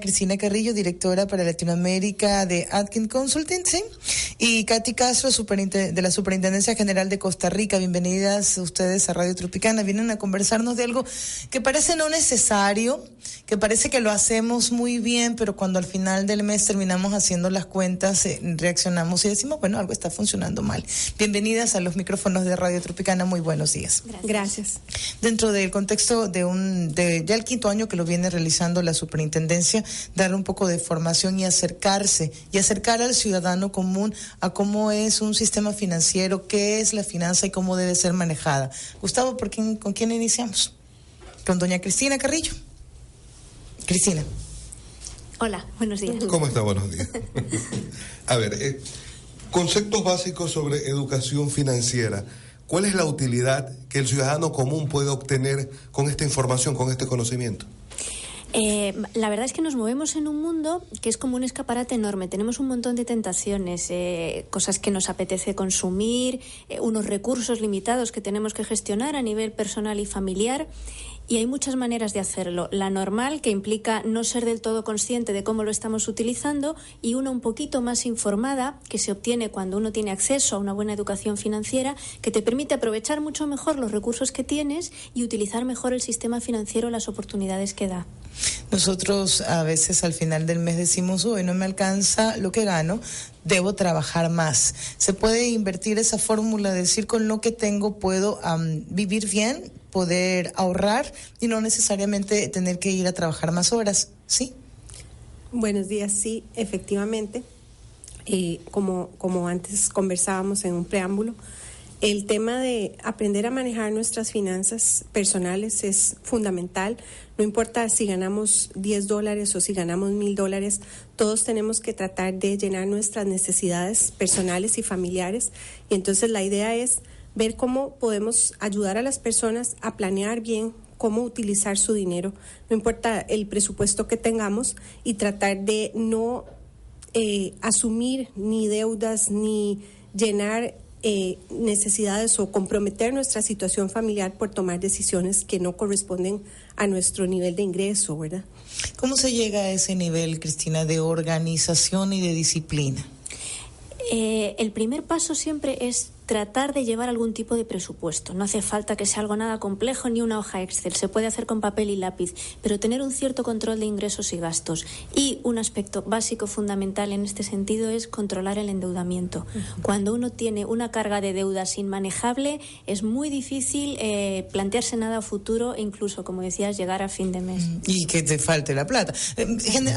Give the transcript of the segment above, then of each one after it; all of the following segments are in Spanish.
Cristina Carrillo, directora para Latinoamérica de Atkins Consulting, ¿sí? Y Katy Castro, de la Superintendencia General de Costa Rica. Bienvenidas ustedes a Radio Tropicana. Vienen a conversarnos de algo que parece no necesario, que parece que lo hacemos muy bien, pero cuando al final del mes terminamos haciendo las cuentas, reaccionamos y decimos, bueno, algo está funcionando mal. Bienvenidas a los micrófonos de Radio Tropicana. Muy buenos días. Gracias. Dentro del contexto de ya el quinto año que lo viene realizando la Superintendencia, darle un poco de formación y acercar al ciudadano común a cómo es un sistema financiero, qué es la finanza y cómo debe ser manejada. Gustavo, ¿con quién iniciamos? Con doña Cristina Carrillo. Cristina. Hola, buenos días. ¿Cómo está? Buenos días. A ver, conceptos básicos sobre educación financiera. ¿Cuál es la utilidad que el ciudadano común puede obtener con esta información, con este conocimiento? La verdad es que nos movemos en un mundo que es como un escaparate enorme. Tenemos un montón de tentaciones, cosas que nos apetece consumir, unos recursos limitados que tenemos que gestionar a nivel personal y familiar. Y hay muchas maneras de hacerlo. La normal, que implica no ser del todo consciente de cómo lo estamos utilizando, y una un poquito más informada, que se obtiene cuando uno tiene acceso a una buena educación financiera, que te permite aprovechar mucho mejor los recursos que tienes y utilizar mejor el sistema financiero, las oportunidades que da. Nosotros a veces al final del mes decimos, uy, no me alcanza lo que gano, debo trabajar más. ¿Se puede invertir esa fórmula de decir con lo que tengo puedo vivir bien, poder ahorrar y no necesariamente tener que ir a trabajar más horas? ¿Sí? Buenos días, sí, efectivamente. Como antes conversábamos en un preámbulo, el tema de aprender a manejar nuestras finanzas personales es fundamental. No importa si ganamos $10 o si ganamos $1,000, todos tenemos que tratar de llenar nuestras necesidades personales y familiares. Y entonces la idea es ver cómo podemos ayudar a las personas a planear bien cómo utilizar su dinero, no importa el presupuesto que tengamos, y tratar de no asumir ni deudas ni llenar necesidades o comprometer nuestra situación familiar por tomar decisiones que no corresponden a nuestro nivel de ingreso, ¿verdad? ¿Cómo se llega a ese nivel, Cristina, de organización y de disciplina? El primer paso siempre es tratar de llevar algún tipo de presupuesto. No hace falta que sea algo nada complejo ni una hoja Excel. Se puede hacer con papel y lápiz, pero tener un cierto control de ingresos y gastos. Y un aspecto básico fundamental en este sentido es controlar el endeudamiento. Cuando uno tiene una carga de deudas inmanejable, es muy difícil plantearse nada a futuro e incluso, como decías, llegar a fin de mes. Y que te falte la plata.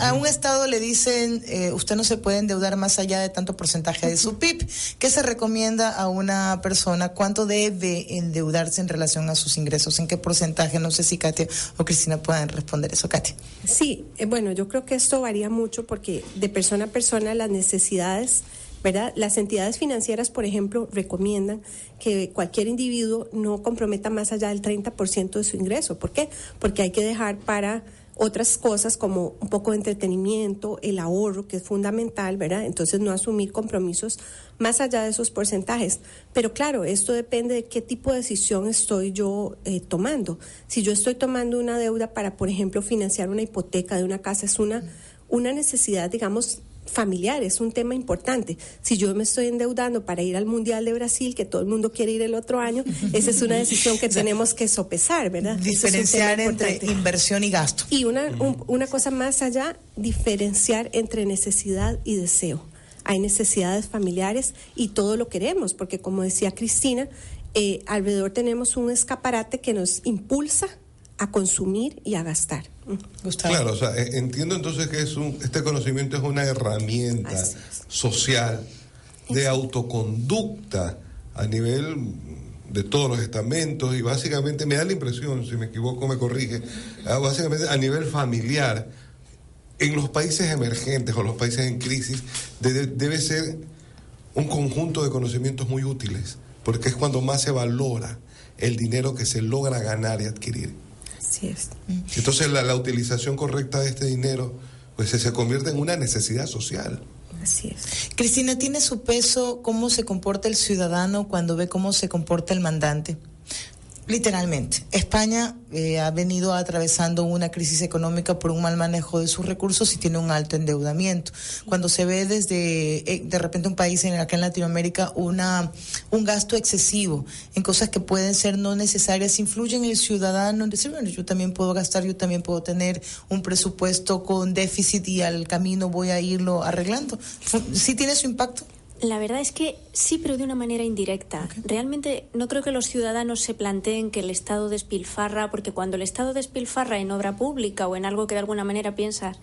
A un Estado le dicen, usted no se puede endeudar más allá de tanto porcentaje de su PIB. ¿Qué se recomienda a una persona? ¿Cuánto debe endeudarse en relación a sus ingresos? ¿En qué porcentaje? No sé si Katia o Cristina puedan responder eso. Katia. Sí, bueno, yo creo que esto varía mucho porque de persona a persona las necesidades, ¿verdad? Las entidades financieras, por ejemplo, recomiendan que cualquier individuo no comprometa más allá del 30% de su ingreso. ¿Por qué? Porque hay que dejar para otras cosas como un poco de entretenimiento, el ahorro, que es fundamental, ¿verdad? Entonces no asumir compromisos más allá de esos porcentajes. Pero claro, esto depende de qué tipo de decisión estoy yo tomando. Si yo estoy tomando una deuda para, por ejemplo, financiar una hipoteca de una casa, es una necesidad, digamos, familiar, es un tema importante. Si yo me estoy endeudando para ir al Mundial de Brasil, que todo el mundo quiere ir el otro año, esa es una decisión que tenemos que sopesar, ¿verdad? Diferenciar entre inversión y gasto. Y una cosa más allá, diferenciar entre necesidad y deseo. Hay necesidades familiares y todo lo queremos, porque como decía Cristina, alrededor tenemos un escaparate que nos impulsa a consumir y a gastar. Gustavo. Claro, o sea, entiendo entonces que este conocimiento es una herramienta social de autoconducta a nivel de todos los estamentos, y básicamente me da la impresión, si me equivoco me corrige, básicamente a nivel familiar, en los países emergentes o los países en crisis, debe ser un conjunto de conocimientos muy útiles, porque es cuando más se valora el dinero que se logra ganar y adquirir. Así es. Entonces la utilización correcta de este dinero pues se convierte en una necesidad social. Así es. Cristina, ¿tiene su peso cómo se comporta el ciudadano cuando ve cómo se comporta el mandante? Literalmente. España ha venido atravesando una crisis económica por un mal manejo de sus recursos y tiene un alto endeudamiento. Cuando se ve desde de repente un país acá en Latinoamérica un gasto excesivo en cosas que pueden ser no necesarias, influye en el ciudadano en decir, bueno, yo también puedo gastar, yo también puedo tener un presupuesto con déficit y al camino voy a irlo arreglando. ¿Sí tiene su impacto? La verdad es que sí, pero de una manera indirecta. Okay. Realmente no creo que los ciudadanos se planteen que el Estado despilfarra, porque cuando el Estado despilfarra en obra pública o en algo que de alguna manera piensas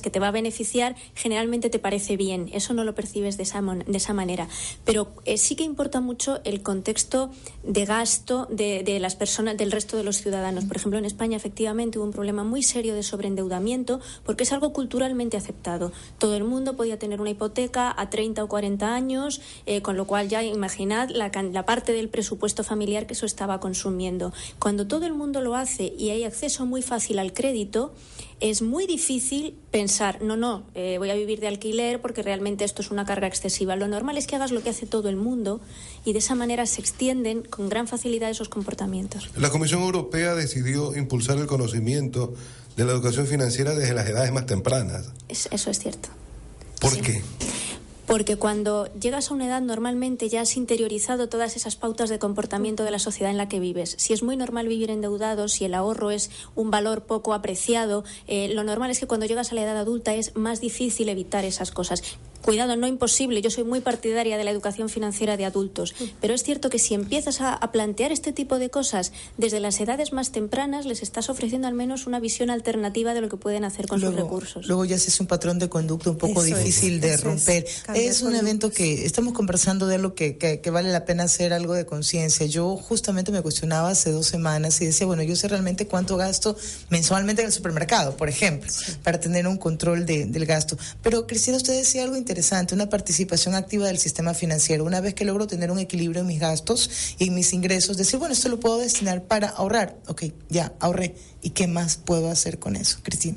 que te va a beneficiar, generalmente te parece bien. Eso no lo percibes de esa manera. Pero sí que importa mucho el contexto de gasto de las personas, del resto de los ciudadanos. Por ejemplo, en España efectivamente hubo un problema muy serio de sobreendeudamiento porque es algo culturalmente aceptado. Todo el mundo podía tener una hipoteca a 30 o 40 años, con lo cual ya imaginad la parte del presupuesto familiar que eso estaba consumiendo. Cuando todo el mundo lo hace y hay acceso muy fácil al crédito, es muy difícil pensar, voy a vivir de alquiler porque realmente esto es una carga excesiva. Lo normal es que hagas lo que hace todo el mundo y de esa manera se extienden con gran facilidad esos comportamientos. La Comisión Europea decidió impulsar el conocimiento de la educación financiera desde las edades más tempranas. Eso es cierto. ¿Por qué? Porque cuando llegas a una edad normalmente ya has interiorizado todas esas pautas de comportamiento de la sociedad en la que vives. Si es muy normal vivir endeudado, si el ahorro es un valor poco apreciado, lo normal es que cuando llegas a la edad adulta es más difícil evitar esas cosas. Cuidado, no imposible, yo soy muy partidaria de la educación financiera de adultos, pero es cierto que si empiezas a plantear este tipo de cosas desde las edades más tempranas, les estás ofreciendo al menos una visión alternativa de lo que pueden hacer con sus recursos. Luego ya se hace un patrón de conducta un poco difícil de romper. Es un evento que estamos conversando de lo que vale la pena hacer algo de conciencia. Yo justamente me cuestionaba hace 2 semanas y decía, bueno, yo sé realmente cuánto gasto mensualmente en el supermercado, por ejemplo, para tener un control del gasto. Pero, Cristina, usted decía algo interesante, una participación activa del sistema financiero. Una vez que logro tener un equilibrio en mis gastos y en mis ingresos, decir, bueno, esto lo puedo destinar para ahorrar. Ok, ya, ahorré. ¿Y qué más puedo hacer con eso, Cristina?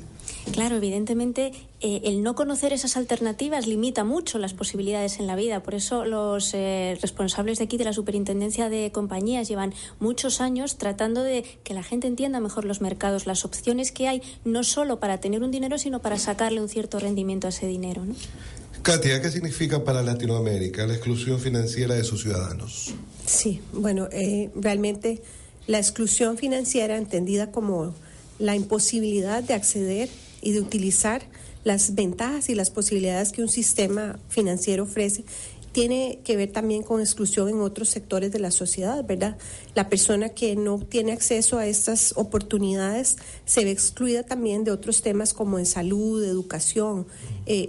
Claro, evidentemente el no conocer esas alternativas limita mucho las posibilidades en la vida. Por eso los responsables de aquí de la Superintendencia de Compañías llevan muchos años tratando de que la gente entienda mejor los mercados, las opciones que hay, no solo para tener un dinero, sino para sacarle un cierto rendimiento a ese dinero, ¿no? Katia, ¿qué significa para Latinoamérica la exclusión financiera de sus ciudadanos? Sí, bueno, realmente la exclusión financiera, entendida como la imposibilidad de acceder y de utilizar las ventajas y las posibilidades que un sistema financiero ofrece, tiene que ver también con exclusión en otros sectores de la sociedad, ¿verdad? La persona que no tiene acceso a estas oportunidades se ve excluida también de otros temas como en salud, educación.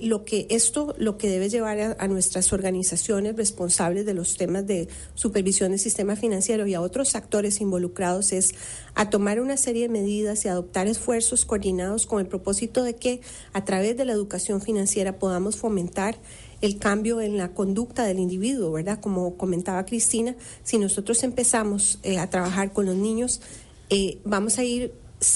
Lo que debe llevar a nuestras organizaciones responsables de los temas de supervisión del sistema financiero y a otros actores involucrados es a tomar una serie de medidas y adoptar esfuerzos coordinados con el propósito de que a través de la educación financiera podamos fomentar el cambio en la conducta del individuo, ¿verdad? Como comentaba Cristina, si nosotros empezamos a trabajar con los niños, vamos a ir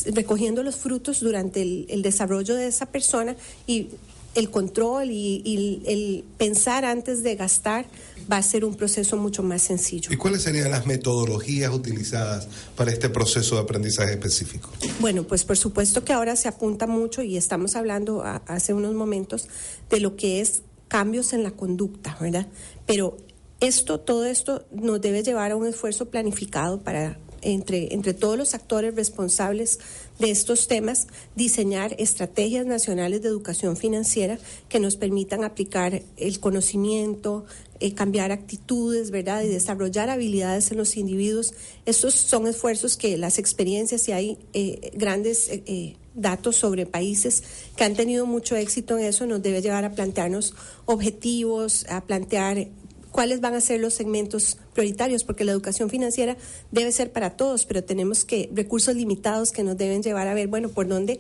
recogiendo los frutos durante el desarrollo de esa persona y el control y el pensar antes de gastar va a ser un proceso mucho más sencillo. ¿Y cuáles serían las metodologías utilizadas para este proceso de aprendizaje específico? Bueno, pues por supuesto que ahora se apunta mucho y estamos hablando hace unos momentos de lo que es cambios en la conducta, ¿verdad? Pero todo esto nos debe llevar a un esfuerzo planificado para entre todos los actores responsables de estos temas, diseñar estrategias nacionales de educación financiera que nos permitan aplicar el conocimiento, cambiar actitudes, ¿verdad? Y desarrollar habilidades en los individuos. Estos son esfuerzos que las experiencias, y hay grandes datos sobre países que han tenido mucho éxito en eso, nos debe llevar a plantearnos objetivos, a plantear cuáles van a ser los segmentos prioritarios, porque la educación financiera debe ser para todos, pero tenemos recursos limitados que nos deben llevar a ver, bueno, por dónde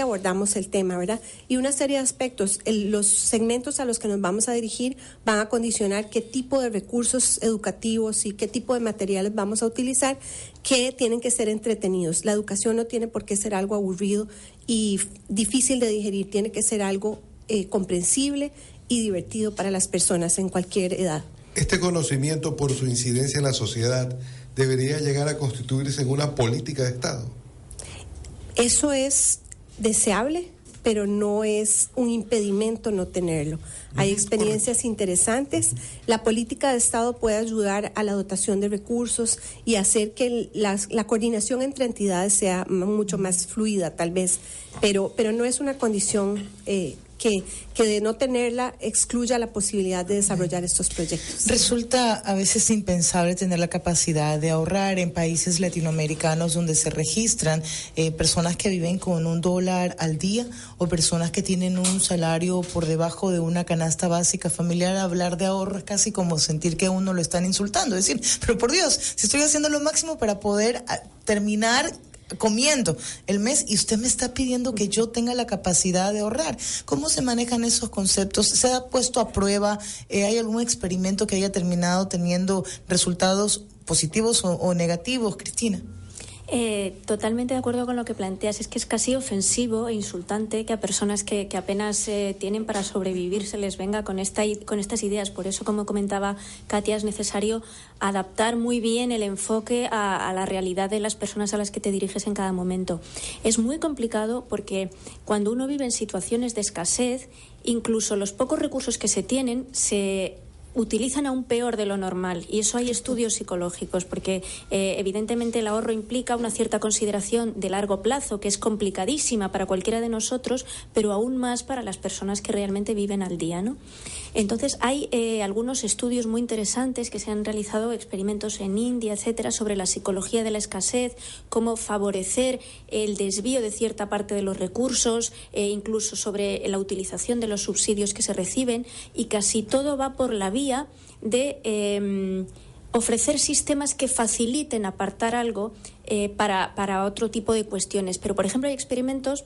abordamos el tema, ¿verdad? Y una serie de aspectos, los segmentos a los que nos vamos a dirigir van a condicionar qué tipo de recursos educativos y qué tipo de materiales vamos a utilizar, que tienen que ser entretenidos. La educación no tiene por qué ser algo aburrido y difícil de digerir, tiene que ser algo comprensible y divertido para las personas en cualquier edad. Este conocimiento, por su incidencia en la sociedad, debería llegar a constituirse en una política de Estado. Eso es deseable, pero no es un impedimento no tenerlo. Hay experiencias interesantes. La política de Estado puede ayudar a la dotación de recursos y hacer que la coordinación entre entidades sea mucho más fluida, tal vez, pero no es una condición que de no tenerla excluya la posibilidad de desarrollar estos proyectos. Resulta a veces impensable tener la capacidad de ahorrar en países latinoamericanos donde se registran personas que viven con $1 al día o personas que tienen un salario por debajo de una canasta básica familiar. Hablar de ahorro es casi como sentir que a uno lo están insultando, es decir, pero por Dios, si estoy haciendo lo máximo para poder terminar comiendo el mes y usted me está pidiendo que yo tenga la capacidad de ahorrar. ¿Cómo se manejan esos conceptos? ¿Se ha puesto a prueba? ¿Hay algún experimento que haya terminado teniendo resultados positivos o negativos, Cristina? Totalmente de acuerdo con lo que planteas. Es que es casi ofensivo e insultante que a personas que apenas tienen para sobrevivir se les venga con estas ideas. Por eso, como comentaba Katia, es necesario adaptar muy bien el enfoque a la realidad de las personas a las que te diriges en cada momento. Es muy complicado porque cuando uno vive en situaciones de escasez, incluso los pocos recursos que se tienen se utilizan aún peor de lo normal, y eso hay estudios psicológicos, porque evidentemente el ahorro implica una cierta consideración de largo plazo que es complicadísima para cualquiera de nosotros, pero aún más para las personas que realmente viven al día, ¿no? Entonces hay algunos estudios muy interesantes que se han realizado, experimentos en India, etcétera, sobre la psicología de la escasez, cómo favorecer el desvío de cierta parte de los recursos, incluso sobre la utilización de los subsidios que se reciben, y casi todo va por la vía de ofrecer sistemas que faciliten apartar algo para otro tipo de cuestiones. Pero, por ejemplo, hay experimentos.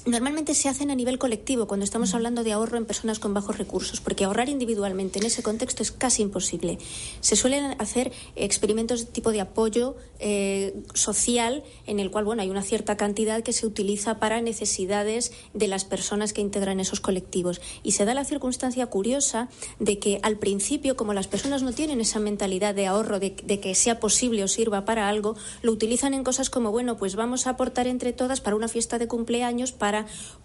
Normalmente se hacen a nivel colectivo cuando estamos hablando de ahorro en personas con bajos recursos, porque ahorrar individualmente en ese contexto es casi imposible. Se suelen hacer experimentos de tipo de apoyo social, en el cual hay una cierta cantidad que se utiliza para necesidades de las personas que integran esos colectivos. Y se da la circunstancia curiosa de que al principio, como las personas no tienen esa mentalidad de ahorro, de que sea posible o sirva para algo, lo utilizan en cosas como, pues vamos a aportar entre todas para una fiesta de cumpleaños, para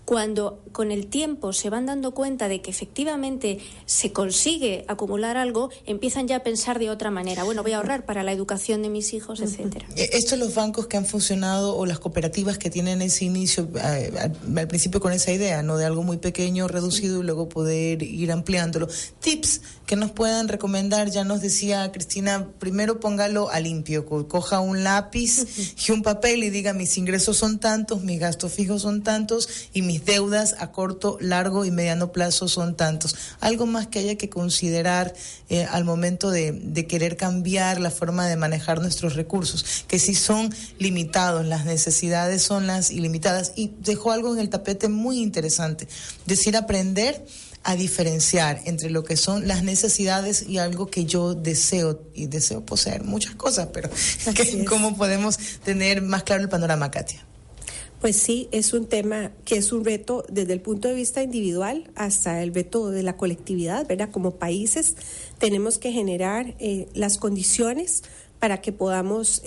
cuando con el tiempo se van dando cuenta de que efectivamente se consigue acumular algo, empiezan ya a pensar de otra manera. Voy a ahorrar para la educación de mis hijos, etcétera. Estos los bancos que han funcionado o las cooperativas que tienen ese inicio al principio con esa idea, ¿no? De algo muy pequeño, reducido, y luego poder ir ampliándolo. Tips que nos puedan recomendar. Ya nos decía Cristina, primero póngalo a limpio, coja un lápiz y un papel y diga: mis ingresos son tantos, mis gastos fijos son tantos y mis deudas a corto, largo y mediano plazo son tantos. Algo más que haya que considerar al momento de querer cambiar la forma de manejar nuestros recursos, que sí son limitados, las necesidades son las ilimitadas. Y dejó algo en el tapete muy interesante, decir aprender a diferenciar entre lo que son las necesidades y algo que yo deseo, y deseo poseer muchas cosas, pero ¿cómo podemos tener más claro el panorama, Katia? Pues sí, es un tema que es un reto desde el punto de vista individual hasta el reto de la colectividad, ¿verdad? Como países tenemos que generar las condiciones para que podamos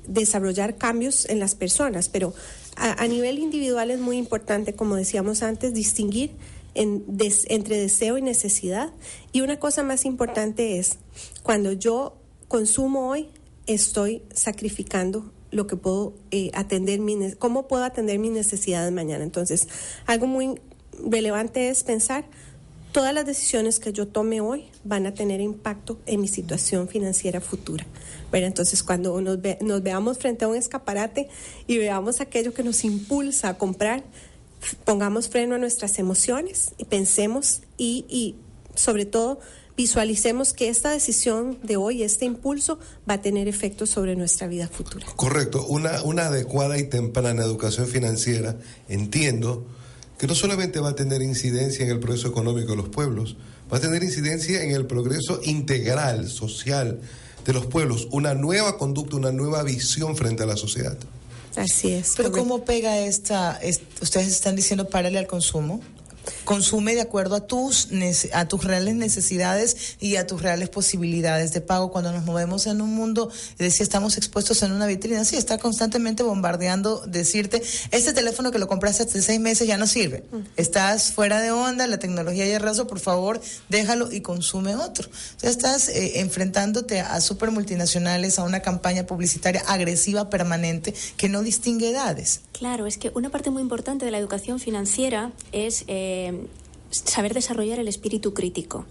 desarrollar cambios en las personas, pero a nivel individual es muy importante, como decíamos antes, distinguir entre deseo y necesidad. Y una cosa más importante es, cuando yo consumo hoy, estoy sacrificando lo que puedo cómo puedo atender mis necesidades mañana. Entonces, algo muy relevante es pensar, todas las decisiones que yo tome hoy van a tener impacto en mi situación financiera futura, ¿verdad? Entonces, cuando nos veamos frente a un escaparate y veamos aquello que nos impulsa a comprar, pongamos freno a nuestras emociones y pensemos y sobre todo visualicemos que esta decisión de hoy, este impulso, va a tener efectos sobre nuestra vida futura. Correcto. Una adecuada y temprana educación financiera, entiendo, que no solamente va a tener incidencia en el progreso económico de los pueblos, va a tener incidencia en el progreso integral, social de los pueblos, una nueva conducta, una nueva visión frente a la sociedad. Así es. Pero ¿cómo pega ustedes están diciendo párale al consumo, consume de acuerdo a tus reales necesidades y a tus reales posibilidades de pago. Cuando nos movemos en un mundo, si estamos expuestos en una vitrina, sí, está constantemente bombardeando, decirte, este teléfono que lo compraste hace 6 meses ya no sirve, estás fuera de onda, la tecnología ya arrasó, por favor, déjalo y consume otro. O sea, estás enfrentándote a super multinacionales, a una campaña publicitaria agresiva permanente que no distingue edades. Claro, es que una parte muy importante de la educación financiera es saber desarrollar el espíritu crítico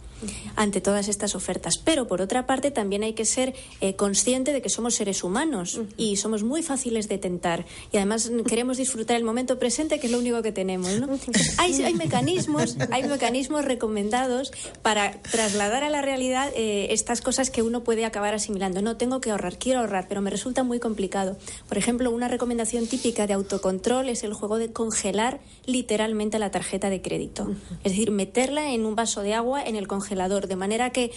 ante todas estas ofertas. Pero, por otra parte, también hay que ser consciente de que somos seres humanos y somos muy fáciles de tentar. Y además queremos disfrutar el momento presente, que es lo único que tenemos, ¿no? Entonces, hay mecanismos recomendados para trasladar a la realidad estas cosas que uno puede acabar asimilando. No, tengo que ahorrar, quiero ahorrar, pero me resulta muy complicado. Por ejemplo, una recomendación típica de autocontrol es el juego de congelar literalmente la tarjeta de crédito. Es decir, meterla en un vaso de agua en el congelador, de manera que,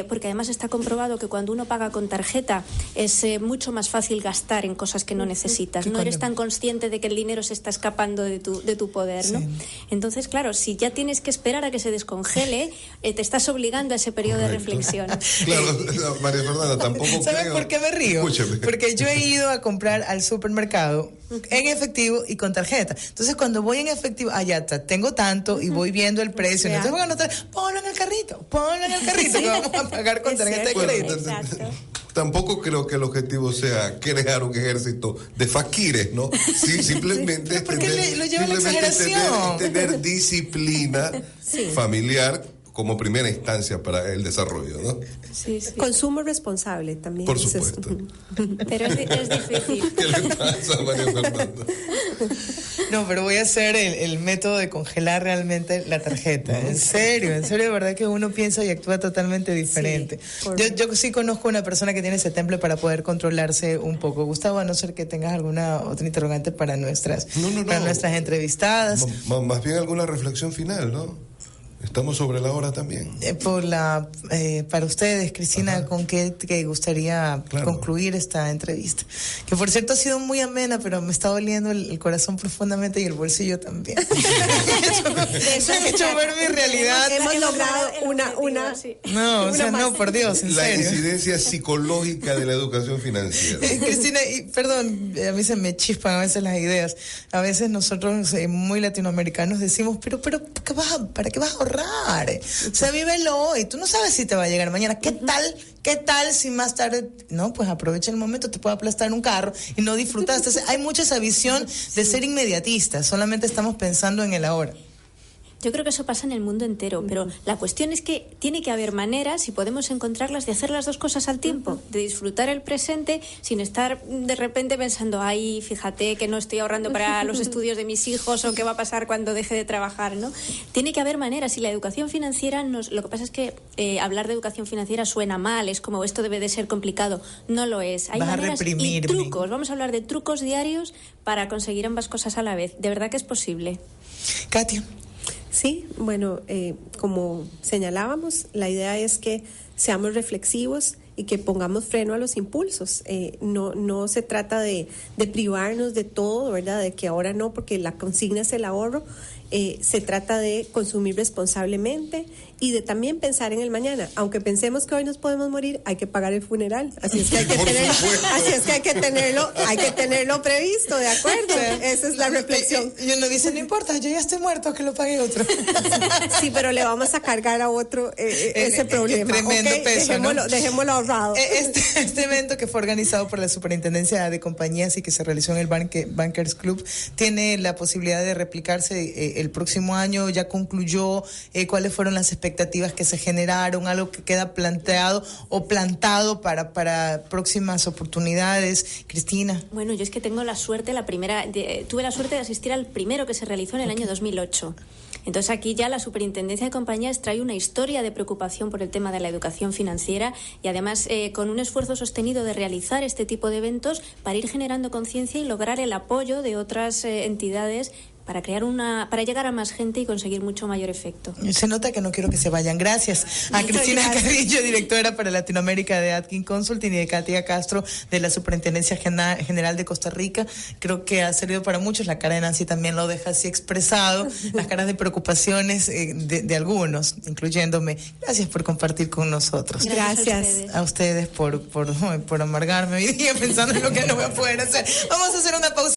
porque además está comprobado que cuando uno paga con tarjeta es mucho más fácil gastar en cosas que no necesitas. No eres tan consciente de que el dinero se está escapando de tu poder, ¿no? Sí. Entonces, claro, si ya tienes que esperar a que se descongele, te estás obligando a ese periodo de reflexión. Claro, María Fernanda, tampoco ¿Saben por qué me río? Escúcheme. Porque yo he ido a comprar al supermercado en efectivo y con tarjeta. Entonces, cuando voy en efectivo, ya está, tengo tanto y voy viendo el precio. Entonces voy a anotar, ponlo en el carrito, que vamos a pagar con tarjeta de crédito. Exacto. Tampoco creo que el objetivo sea crear un ejército de faquires, ¿no? Sí, simplemente tener disciplina familiar como primera instancia para el desarrollo, ¿no? Sí. Consumo responsable también. Por supuesto. Pero es difícil. ¿Qué le pasa a María Fernanda? No, pero voy a hacer el método de congelar realmente la tarjeta. En serio, de verdad que uno piensa y actúa totalmente diferente. Sí, yo sí conozco una persona que tiene ese temple para poder controlarse un poco. Gustavo, a no ser que tengas alguna otra interrogante para nuestras entrevistadas. Más bien alguna reflexión final, ¿no? Estamos sobre la hora también. Para ustedes, Cristina, ajá, ¿con qué te gustaría concluir esta entrevista? Que por cierto ha sido muy amena, pero me está doliendo el corazón profundamente y el bolsillo también. Eso ha hecho ver mi realidad. Hemos logrado una No, por Dios, en serio. La incidencia psicológica de la educación financiera. Cristina, perdón, a mí se me chispan a veces las ideas. A veces nosotros, muy latinoamericanos, decimos, pero ¿para qué vas a ahorrar? O sea, vívelo hoy. Tú no sabes si te va a llegar mañana. ¿Qué tal si más tarde? No, pues aprovecha el momento, te puede aplastar un carro y no disfrutaste. O sea, hay mucha esa visión de ser inmediatistas. Solamente estamos pensando en el ahora. Yo creo que eso pasa en el mundo entero, pero la cuestión es que tiene que haber maneras, y podemos encontrarlas, de hacer las dos cosas al tiempo, de disfrutar el presente sin estar de repente pensando, ay, fíjate que no estoy ahorrando para los estudios de mis hijos o qué va a pasar cuando deje de trabajar, ¿no? Tiene que haber maneras, y la educación financiera, lo que pasa es que hablar de educación financiera suena mal, es como esto debe de ser complicado. No lo es. Hay maneras y trucos. Vamos a hablar de trucos diarios para conseguir ambas cosas a la vez. De verdad que es posible. Katia. Sí, bueno, como señalábamos, la idea es que seamos reflexivos y que pongamos freno a los impulsos. No se trata de privarnos de todo, ¿verdad? De que ahora no, porque la consigna es el ahorro. Se trata de consumir responsablemente y de también pensar en el mañana. Aunque pensemos que hoy nos podemos morir, hay que pagar el funeral. Así es que hay que tenerlo previsto, ¿de acuerdo? Esa es la reflexión. Y uno dice, no importa, yo ya estoy muerto, que lo pague otro. Sí, pero le vamos a cargar a otro ese problema. Tremendo peso, dejémoslo ahorrado. Este evento, que fue organizado por la Superintendencia de Compañías y que se realizó en el Bankers Club, tiene la posibilidad de replicarse el próximo año. Ya concluyó. ¿Cuáles fueron las expectativas que se generaron? Algo que queda planteado o plantado para próximas oportunidades. Cristina. Bueno, yo es que tengo la suerte, tuve la suerte de asistir al primero que se realizó en el año 2008. Entonces aquí ya la Superintendencia de Compañías trae una historia de preocupación por el tema de la educación financiera y además con un esfuerzo sostenido de realizar este tipo de eventos para ir generando conciencia y lograr el apoyo de otras entidades para llegar a más gente y conseguir mucho mayor efecto. Se nota que no quiero que se vayan. Gracias a Cristina Carrillo, directora para Latinoamérica de Atkin Consulting, y de Katia Castro, de la Superintendencia General de Costa Rica. Creo que ha servido para muchos. La cara de Nancy también lo deja así expresado, las caras de preocupaciones de algunos, incluyéndome. Gracias por compartir con nosotros. Gracias a ustedes por amargarme hoy día pensando en lo que no voy a poder hacer. Vamos a hacer una pausa.